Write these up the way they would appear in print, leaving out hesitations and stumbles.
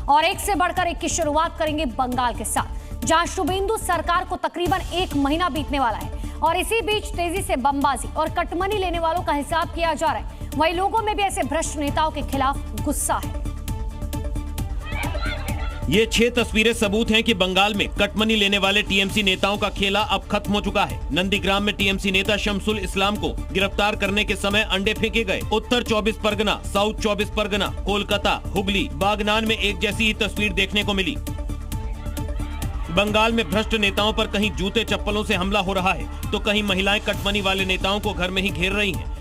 और एक से बढ़कर एक की शुरुआत करेंगे बंगाल के साथ, जहां शुभेंदु सरकार को तकरीबन 1 महीना बीतने वाला है और इसी बीच तेजी से बमबाजी और कटमनी लेने वालों का हिसाब किया जा रहा है। वहीं लोगों में भी ऐसे भ्रष्ट नेताओं के खिलाफ गुस्सा है। ये 6 तस्वीरें सबूत हैं कि बंगाल में कटमनी लेने वाले टीएमसी नेताओं का खेला अब खत्म हो चुका है। नंदीग्राम में टीएमसी नेता शमसुल इस्लाम को गिरफ्तार करने के समय अंडे फेंके गए। उत्तर 24 परगना, साउथ 24 परगना, कोलकाता, हुगली, बागनान में एक जैसी ही तस्वीर देखने को मिली। बंगाल में भ्रष्ट नेताओं पर कहीं जूते चप्पलों से हमला हो रहा है तो कहीं महिलाएं कटमनी वाले नेताओं को घर में ही घेर रही हैं।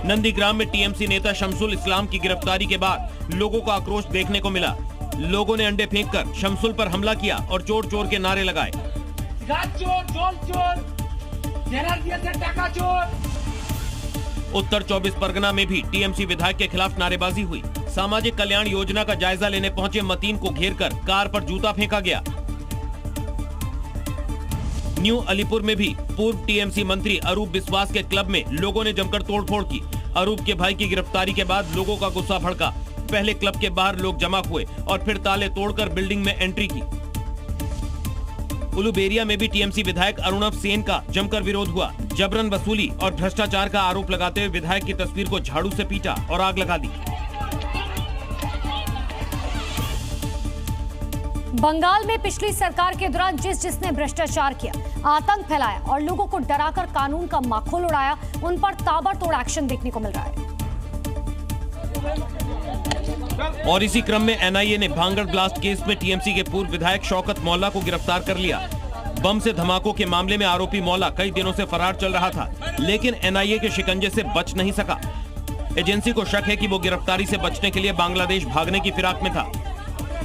नंदीग्राम में टीएमसी नेता शमसुल इस्लाम की गिरफ्तारी के बाद लोगों का आक्रोश देखने को मिला। लोगों ने अंडे फेंककर शमसुल पर हमला किया और चोर चोर के नारे लगाए। उत्तर 24 परगना में भी टीएमसी विधायक के खिलाफ नारेबाजी हुई। सामाजिक कल्याण योजना का जायजा लेने पहुंचे मतीन को घेरकर कार पर जूता फेंका गया। न्यू अलीपुर में भी पूर्व टीएमसी मंत्री अरूप बिस्वास के क्लब में लोगों ने जमकर तोड़फोड़ की। अरूप के भाई की गिरफ्तारी के बाद लोगों का गुस्सा भड़का। पहले क्लब के बाहर लोग जमा हुए और फिर ताले तोड़कर बिल्डिंग में एंट्री की। उलूबेरिया में भी टीएमसी विधायक अरुणव सेन का जमकर विरोध हुआ। जबरन वसूली और भ्रष्टाचार का आरोप लगाते हुए विधायक की तस्वीर को झाड़ू से पीटा और आग लगा दी। बंगाल में पिछली सरकार के दौरान जिसने भ्रष्टाचार किया, आतंक फैलाया और लोगों को डराकर कानून का माखोल उड़ाया, उन पर ताबड़तोड़ एक्शन देखने को मिल रहा है। और इसी क्रम में एनआईए ने भांगड़ ब्लास्ट केस में टीएमसी के पूर्व विधायक शौकत मौला को गिरफ्तार कर लिया। बम से धमाकों के मामले में आरोपी मौला कई दिनों से फरार चल रहा था, लेकिन एनआईए के शिकंजे से बच नहीं सका। एजेंसी को शक है कि वो गिरफ्तारी से बचने के लिए बांग्लादेश भागने की फिराक में था।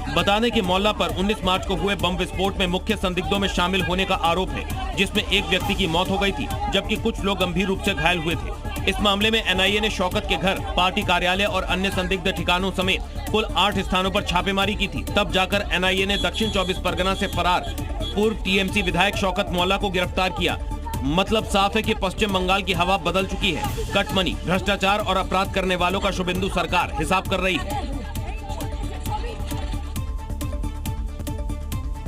बता दें कि मौला पर 19 मार्च को हुए बम विस्फोट में मुख्य संदिग्धों में शामिल होने का आरोप है, जिसमें एक व्यक्ति की मौत हो गई थी जबकि कुछ लोग गंभीर रूप से घायल हुए थे। इस मामले में एनआईए ने शौकत के घर, पार्टी कार्यालय और अन्य संदिग्ध ठिकानों समेत कुल 8 स्थानों पर छापेमारी की थी। तब जाकर एनआईए ने दक्षिण 24 परगना से फरार पूर्व टीएमसी विधायक शौकत मौला को गिरफ्तार किया। मतलब साफ है कि पश्चिम बंगाल की हवा बदल चुकी है। कटमनी, भ्रष्टाचार और अपराध करने वालों का शुभेंदु सरकार हिसाब कर रही है।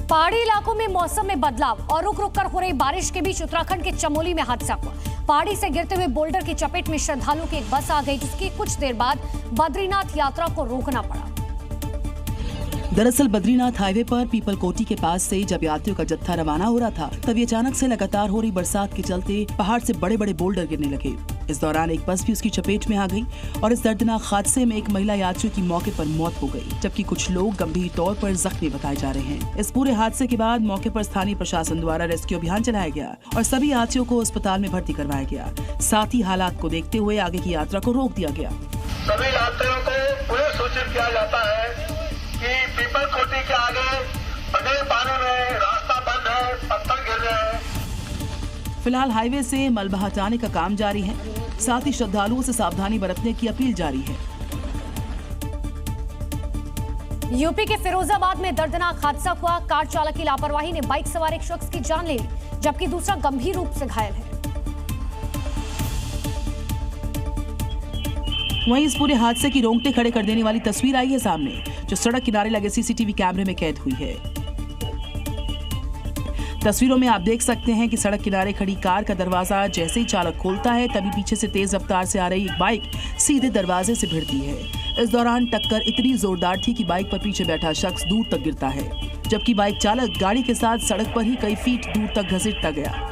पहाड़ी इलाकों में मौसम में बदलाव और रुक रुक कर हो रही बारिश के बीच उत्तराखंड के चमोली में हादसा हुआ। पहाड़ी से गिरते हुए बोल्डर की चपेट में श्रद्धालुओं की एक बस आ गई, जिसकी कुछ देर बाद बद्रीनाथ यात्रा को रोकना पड़ा। दरअसल बद्रीनाथ हाईवे पर पीपलकोटी के पास से जब यात्रियों का जत्था रवाना हो रहा था, तभी अचानक से लगातार हो रही बरसात के चलते पहाड़ से बड़े बड़े बोल्डर गिरने लगे। इस दौरान एक बस भी उसकी चपेट में आ गई और इस दर्दनाक हादसे में एक महिला यात्री की मौके पर मौत हो गई, जबकि कुछ लोग गंभीर तौर पर जख्मी बताए जा रहे हैं। इस पूरे हादसे के बाद मौके पर स्थानीय प्रशासन द्वारा रेस्क्यू अभियान चलाया गया और सभी यात्रियों को अस्पताल में भर्ती करवाया गया। साथ ही हालात को देखते हुए आगे की यात्रा को रोक दिया गया। सभी यात्रियों को पुनः सूचित किया जाता है कि पीपलकोटी के आगे बड़े पानी में रास्ता बंद है, पत्थर गिर रहे हैं। फिलहाल हाईवे से मलबा हटाने का काम जारी है, साथ ही श्रद्धालुओं से सावधानी बरतने की अपील जारी है। यूपी के फिरोजाबाद में दर्दनाक हादसा हुआ। कार चालक की लापरवाही ने बाइक सवार एक शख्स की जान ले ली, जबकि दूसरा गंभीर रूप से घायल है। वहीं इस पूरे हादसे की रोंगटे खड़े कर देने वाली तस्वीर आई है सामने, जो सड़क किनारे लगे सीसीटीवी कैमरे में कैद हुई है। तस्वीरों में आप देख सकते हैं कि सड़क किनारे खड़ी कार का दरवाजा जैसे ही चालक खोलता है, तभी पीछे से तेज रफ्तार से आ रही एक बाइक सीधे दरवाजे से भिड़ती है। इस दौरान टक्कर इतनी जोरदार थी कि बाइक पर पीछे बैठा शख्स दूर तक गिरता है, जबकि बाइक चालक गाड़ी के साथ सड़क पर ही कई फीट दूर तक घसीटता गया।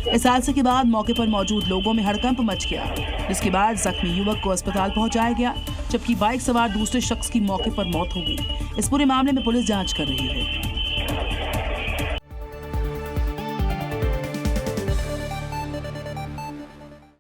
इस हादसे के बाद मौके पर मौजूद लोगों में हड़कंप मच गया, जिसके बाद जख्मी युवक को अस्पताल पहुंचाया गया, जबकि बाइक सवार दूसरे शख्स की मौके पर मौत हो गई। इस पूरे मामले में पुलिस जांच कर रही है।